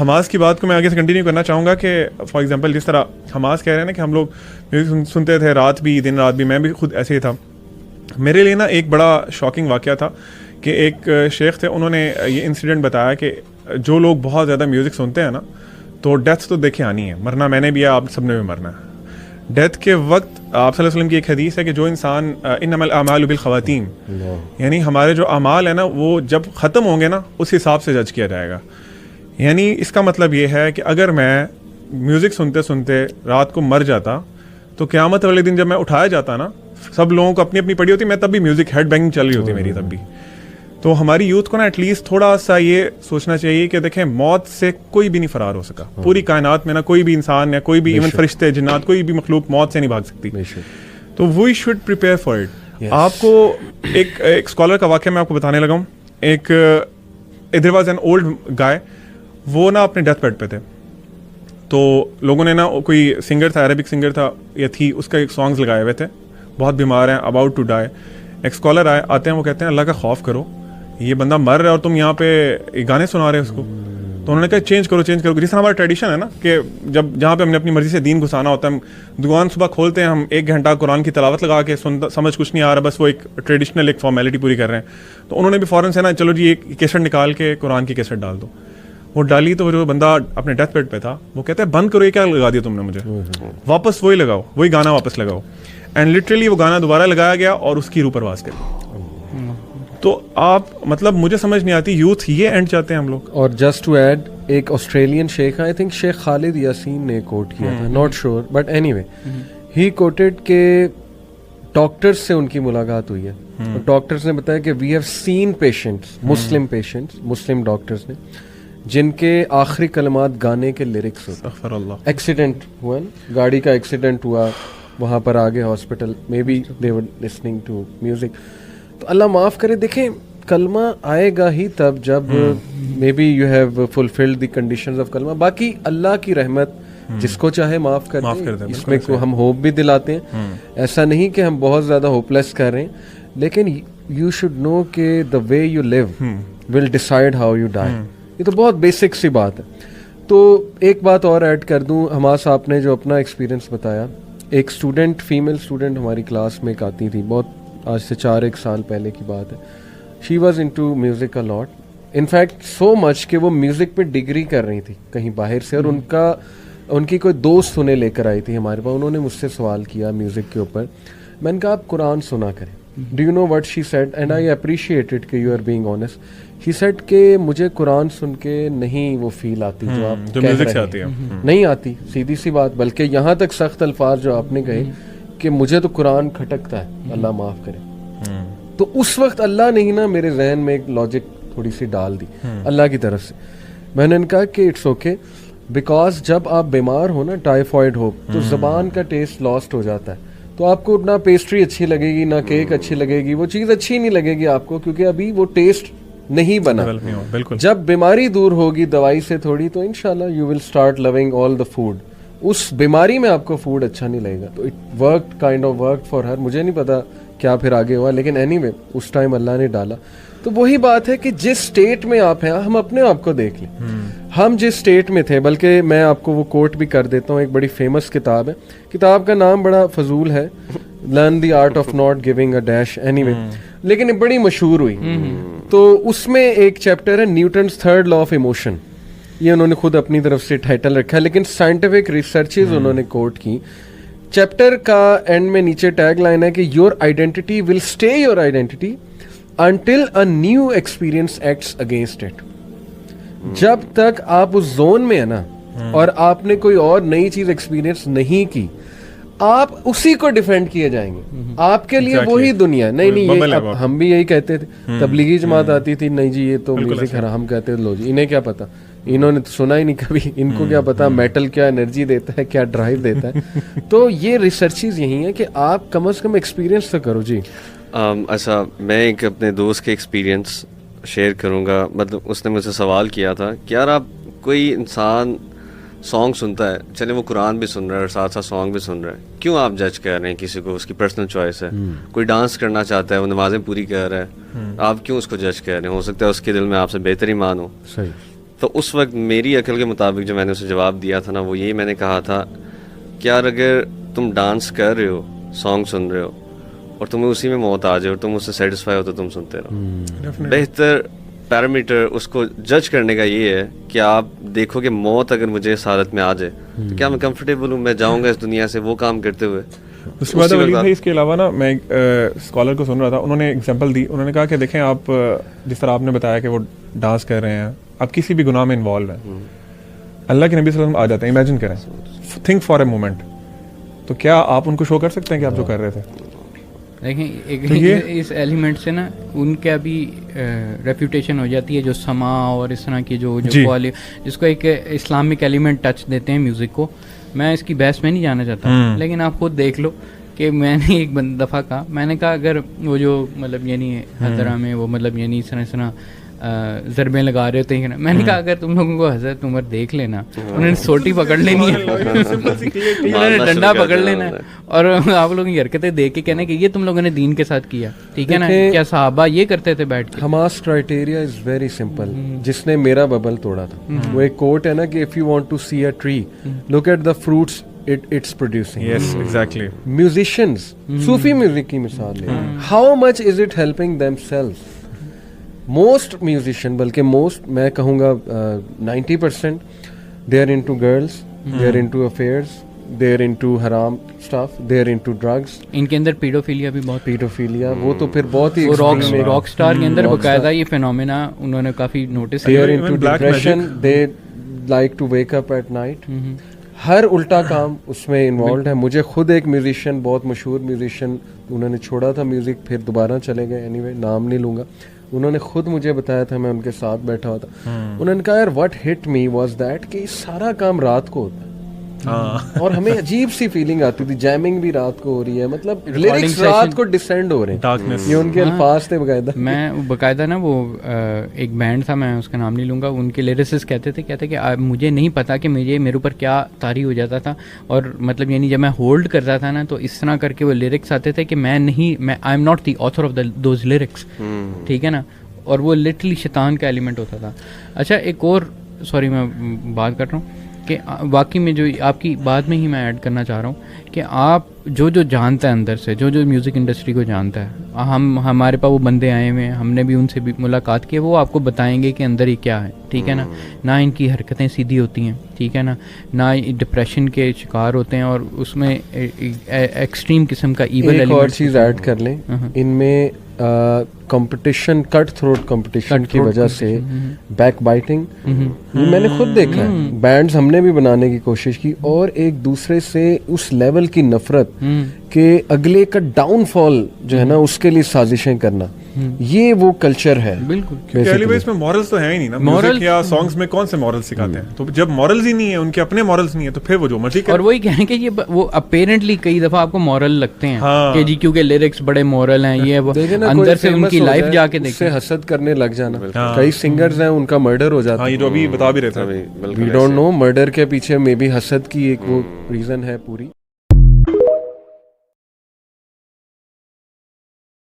Hamas کی بات کو میں آگے سے کنٹینیو کرنا چاہوں گا کہ فار ایگزامپل جس طرح حماس کہہ رہے ہیں نا کہ ہم لوگ میوزک سنتے تھے رات بھی دن رات بھی, میں بھی خود ایسے ہی تھا. میرے لیے نا ایک بڑا شاکنگ واقعہ تھا کہ ایک شیخ تھے, انہوں نے یہ انسیڈنٹ بتایا کہ جو لوگ بہت زیادہ میوزک سنتے ہیں نا تو ڈیتھ تو دیکھے آنی ہے, مرنا میں نے بھی ہے, آپ سب نے بھی مرنا ہے. ڈیتھ کے وقت آپ صلی اللہ علیہ وسلم کی ایک حدیث ہے کہ جو انسان انما الاعمال بالخواتیم, یعنی ہمارے جو اعمال ہیں نا وہ جب ختم ہوں گے نا اس حساب سے جج کیا جائے گا. یعنی اس کا مطلب یہ ہے کہ اگر میں میوزک سنتے سنتے رات کو مر جاتا تو قیامت والے دن جب میں اٹھایا جاتا نا, سب لوگوں کو اپنی اپنی پڑی ہوتی, میں تب بھی میوزک ہیڈ بینگنگ چل رہی ہوتی میری تب بھی. تو ہماری یوتھ کو نا ایٹ لیسٹ تھوڑا سا یہ سوچنا چاہیے کہ دیکھیں موت سے کوئی بھی نہیں فرار ہو سکا, پوری کائنات میں نا کوئی بھی انسان یا کوئی بھی ایون فرشتے جنات کوئی بھی مخلوق موت سے نہیں بھاگ سکتی. تو we should prepare for it. آپ کو ایک اسکالر کا واقعہ میں آپ کو بتانے لگا ہوں. ایک ادھر واز این اولڈ گائے, وہ نا اپنے ڈیتھ بیڈ پہ تھے, تو لوگوں نے نا کوئی سنگر تھا, عربک سنگر تھا یا تھی, اس کا ایک سانگز لگائے ہوئے تھے, بہت بیمار ہیں, اباؤٹ ٹو ڈائی. ایک اسکالر آتے ہیں, وہ کہتے ہیں اللہ کا خوف کرو, یہ بندہ مر رہا ہے اور تم یہاں پہ گانے سنا رہے ہیں اس کو. تو انہوں نے کہا چینج کرو چینج کرو. جس طرح ہمارا ٹریڈیشن ہے نا کہ جب جہاں پہ ہم نے اپنی مرضی سے دین گھسانا ہوتا ہے, ہم دکان صبح کھولتے ہیں, ہم 1 گھنٹہ قرآن کی تلاوت لگا کے سمجھ کچھ نہیں آ رہا, بس وہ ایک ٹریڈیشنل ایک فارمیلٹی پوری کر رہے ہیں. تو انہوں نے بھی فوراً سے نا چلو جی ایک کیسٹ نکال کے قرآن کی کیسٹ ڈال دو. وہ ڈالی تو جو بندہ اپنے ڈیتھ بیڈ پہ تھا وہ کہتا ہے بند کرو, یہ کیا لگا دیا تم نے مجھے, واپس وہی لگاؤ, وہی گانا واپس لگاؤ. اینڈ لٹرلی وہ گانا دوبارہ لگایا گیا اور اس کی روح پرواز کری. تو آپ مطلب مجھے سمجھ نہیں آتی یوتھ یہ اینڈ چاہتے ہیں ہم لوگ. اور جسٹ ٹو ایڈ, ایک آسٹریلین شیخ ہے, آئی تھنک شیخ خالد یاسین نے کوٹ کیا تھا, not sure but any way he quoted کہ ڈاکٹرز سے ان کی ملاقات ہوئی ہے, اور ڈاکٹرز نے بتایا کہ we have seen patients, Muslim patients, Muslim doctors نے, جن کے آخری کلمات گانے کے لیرکس ہوتے ہیں. ایکسیڈنٹ ہوا, گاڑی کا ایکسیڈنٹ ہوا, وہاں پر آگے hospital, maybe they were listening to music. تو اللہ معاف کرے, دیکھیں کلمہ آئے گا ہی تب جب maybe you have fulfilled the conditions of کلمہ. باقی اللہ کی رحمت جس کو چاہے معاف کر دیں, اس میں کو ہم ہوپ بھی دلاتے ہیں. ایسا نہیں کہ ہم بہت زیادہ ہوپلیس کر رہے ہیں, لیکن یو شوڈ نو کہ the way you live will decide how you die. یہ تو بہت بیسک سی بات ہے. تو ایک بات اور ایڈ کر دوں, حماس آپ نے جو اپنا ایکسپیرینس بتایا, ایک اسٹوڈنٹ, فیمیل اسٹوڈنٹ ہماری کلاس میں ایک آتی تھی, بہت آج سے 4-1 سال پہلے کی بات ہے. She was into music a lot, in fact so much کہ وہ میوزک پہ ڈگری کر رہی تھی کہیں باہر سے, اور ان کی کوئی دوست انہیں لے کر آئی تھی ہمارے پاس. انہوں نے مجھ سے سوال کیا میوزک کے اوپر. میں نے کہا آپ قرآن سنا کریں. Do you know what she said, and I appreciated کہ you are being honest. She said کہ مجھے قرآن سن کے نہیں وہ فیل آتی جو آپ کہہ رہے ہیں, نہیں آتی, سیدھی سی بات. بلکہ یہاں تک سخت الفاظ جو آپ نے کہے کہ مجھے تو قرآن کھٹکتا ہے, اللہ معاف کرے. تو اس وقت اللہ نے ہی نا میرے ذہن میں ایک لاجک تھوڑی سی ڈال دی اللہ کی طرف سے. میں نے کہا کہ اٹس اوکے, بیکاز جب آپ بیمار ہو نا, ٹائیفائڈ ہو, تو زبان کا ٹیسٹ لاسٹ ہو جاتا ہے. تو آپ کو نہ پیسٹری اچھی لگے گی, نہ کیک اچھی لگے گی, وہ چیز اچھی نہیں لگے گی آپ کو, کیونکہ ابھی وہ ٹیسٹ نہیں بنا. جب بیماری دور ہوگی دوائی سے تھوڑی, تو انشاءاللہ you will start loving all the food. اس بیماری میں آپ کو فوڈ اچھا نہیں لگے گا. تو it worked, kind of worked for her. مجھے نہیں پتا کیا پھر آگے ہوا, لیکن اینی وے اس ٹائم اللہ نے ڈالا. تو وہی بات ہے کہ جس اسٹیٹ میں آپ ہیں, ہم اپنے آپ کو دیکھ لیں, ہم جس اسٹیٹ میں تھے. بلکہ میں آپ کو وہ کوٹ بھی کر دیتا ہوں, ایک بڑی فیمس کتاب ہے, کتاب کا نام بڑا فضول ہے, learn the art of not giving A dash, any way, لیکن بڑی مشہور ہوئی. تو اس میں ایک چیپٹر ہے Newton's 3rd law of emotion. یہ انہوں نے خود اپنی طرف سے ٹائٹل رکھا ہے, لیکن سائنٹیفک ریسرچز انہوں نے کوٹ کی. چیپٹر کا اینڈ میں نیچے ٹیگ لائن ہے کہ your identity will stay your identity until a new experience acts against it. جب تک آپ اس زون میں ہیں نا, اور آپ نے کوئی اور نئی چیز ایکسپیرئنس نہیں کی, آپ اسی کو ڈیفینڈ کیے جائیں گے. آپ کے لیے وہی دنیا. نہیں یہ ہم بھی یہی کہتے تھے, تبلیغی جماعت آتی تھی, نہیں جی یہ تو میوزک حرام کہتے تھے. لو جی, انہیں کیا پتا, انہوں نے تو سنا ہی نہیں کبھی, ان کو کیا پتا میٹل کیا انرجی دیتا ہے, کیا ڈرائیو دیتا ہے. تو یہ ریسرچز یہی ہیں کہ آپ کم از کم ایکسپیرینس تو کرو. جی اچھا, میں ایک اپنے دوست کے ایکسپیرینس شیئر کروں گا. مطلب اس نے مجھ سے سوال کیا تھا کہ یار آپ, کوئی انسان سانگ سنتا ہے, چلے وہ قرآن بھی سن رہا ہے اور ساتھ ساتھ سانگ بھی سن رہا ہے, کیوں آپ جج کر رہے ہیں کسی کو؟ اس کی پرسنل چوائس ہے. کوئی ڈانس کرنا چاہتا ہے, وہ نمازیں پوری کر رہا ہے, آپ کیوں اس کو جج کر رہے ہیں؟ ہو سکتا ہے اس کے دل میں آپ سے بہتر ایمان ہو. تو اس وقت میری عقل کے مطابق جو میں نے اسے جواب دیا تھا نا وہ یہی میں نے کہا تھا کہ یار اگر تم ڈانس کر رہے ہو سانگ سن رہے ہو اور تمہیں اسی میں موت آ جائے اور تم اس سے سیٹسفائی ہو تو تم سنتے رہو. بہتر پیرامیٹر اس کو جج کرنے کا یہ ہے کہ آپ دیکھو کہ موت اگر مجھے اس حالت میں آ جائے تو کیا میں کمفرٹیبل ہوں, میں جاؤں گا اس دنیا سے وہ کام کرتے ہوئے. اس کے بعد ولید بھائی اس کے علاوہ نا میں ایک اسکالر کو سن رہا تھا, انہوں نے ایگزامپل دی, انہوں نے کہا کہ دیکھیں آپ جس طرح آپ نے بتایا کہ وہ ڈانس کر رہے ہیں, آپ کسی بھی گناہ میں انوالو ہیں, اللہ کے نبی صلی اللہ علیہ وسلم آ جاتے ہیں, امیجن کریں, تھنک فار اے مومنٹ, تو کیا آپ ان کو شو کر سکتے ہیں کہ آپ جو کر رہے تھے؟ دیکھیں اس ایلیمنٹ سے نا ان کا بھی ریپوٹیشن ہو جاتی ہے جو سما اور اس طرح کی جو جس کو ایک اسلامک ایلیمنٹ ٹچ دیتے ہیں میوزک کو. میں اس کی بحث میں نہیں جانا چاہتا, لیکن آپ خود دیکھ لو کہ میں نے ایک دفعہ کہا, میں نے کہا اگر وہ جو مطلب یعنی حضرہ میں وہ مطلب یعنی اس طرح ضربیں لگا رہے ہوتے ہیں, میں نے کہا اگر تم لوگوں کو حضرت عمر دیکھ لینا, انہوں نے سوٹی پکڑ لینی ہے, انہوں نے ڈنڈا پکڑ لینا ہے, اور آپ لوگوں کی حرکتیں دیکھ کے کہنا کہ یہ تم لوگوں نے دین کے ساتھ کیا, ٹھیک ہے نا, کیا صحابہ یہ کرتے تھے بیٹھ کے. Hamas criteria is very simple, جس نے میرا ببل توڑا تھا, وہ ایک کوٹ ہے نا کہ if you want to see a tree look at the fruits it's producing. Yes, exactly. Musicians, Sufi music کی مثال ہے, how much is it helping themselves? Most musician, بلکہ most میں کہوں گا 90% they are into girls, they are into affairs, they are into haram stuff, they are into drugs. ان کے اندر paedophilia بھی بہت, paedophilia وہ تو پھر بہت ہی راک سٹار کے اندر باقاعدہ یہ فینومینا انہوں نے کافی نوٹس کیا. They are into depression, they like to wake up at night. ہر الٹا کام اس میں انوالوڈ ہے. مجھے خود ایک میوزیشین, بہت مشہور میوزیشین, انہوں نے چھوڑا تھا میوزک, پھر دوبارہ چلے گئے, اینی وے نام نہیں لوں گا, انہوں نے خود مجھے بتایا تھا, میں ان کے ساتھ بیٹھا ہوا تھا, انہوں نے کہا یار what hit me was that کہ سارا کام رات کو ہوتا ہے, اور ہمیں عجیب سی فیلنگ آتی تھی, جیمنگ بھی رات کو ہو رہی ہے, مطلب لیرکس رات کو ڈسینڈ ہو رہے ہیں, یہ ان کے الفاظ تھے باقاعدہ. میں باقاعدہ نا وہ ایک بینڈ تھا, میں اس کا نام نہیں لوں گا, ان کے لیرسسٹ کہتے کہ مجھے نہیں پتا کہ میرے اوپر کیا طاری ہو جاتا تھا, اور مطلب یعنی جب میں ہولڈ کرتا تھا نا تو اس طرح کر کے وہ لیرکس آتے تھے کہ میں I am not the author of those lyrics, ٹھیک ہے نا, اور وہ لٹرلی شیطان کا ایلیمنٹ ہوتا تھا. اچھا ایک اور سوری میں بات کر رہا ہوں کہ واقعی میں جو آپ کی بات میں ہی میں ایڈ کرنا چاہ رہا ہوں کہ آپ جو جانتا ہے اندر سے, جو میوزک انڈسٹری کو جانتا ہے, ہمارے پاس وہ بندے آئے ہوئے ہیں, ہم نے بھی ان سے بھی ملاقات کی, وہ آپ کو بتائیں گے کہ اندر ہی کیا ہے, ٹھیک ہے نا, نہ ان کی حرکتیں سیدھی ہوتی ہیں, ٹھیک ہے نا, نہ ڈپریشن کے شکار ہوتے ہیں, اور اس میں ایکسٹریم قسم کا ایول ایلیمنٹ. ایک اور چیز ایڈ کر لیں, ان میں کمپٹیشن, کٹ تھروٹ کمپٹیشن کی وجہ سے بیک بائٹنگ, میں نے خود دیکھا ہے, بینڈز ہم نے بھی بنانے کی کوشش کی, اور ایک دوسرے سے اس لیول کی نفرت کہ اگلے کا ڈاؤن فال جو ہے نا اس کے لیے سازشیں کرنا, یہ وہ کلچر ہے. بالکل, کیونکہ اس میں مورلز تو ہیں ہی نہیں نا, میوزک یا سانگز میں کون سے مورلز سکھاتے ہیں, تو جب مورلز ہی نہیں ہیں, ان کے اپنے مورلز نہیں ہیں, تو پھر وہ جو مرضی کریں. اور وہی کہیں کہ یہ وہ اپیرنٹلی کئی دفعہ آپ کو مورل لگتے ہیں کہ جی کیونکہ لیرکس بڑے مورل ہیں, یہ وہ اندر سے ان کی لائف جا کے دیکھیں, حسد کرنے لگ جانا. کئی سنگرز ہیں ان کا مرڈر ہو جاتا ہے, یہ جو ابھی بتا بھی رہے تھے, وی ڈونٹ نو مرڈر کے پیچھے میں بھی حسد کی ایک وہ ریزن ہے پوری.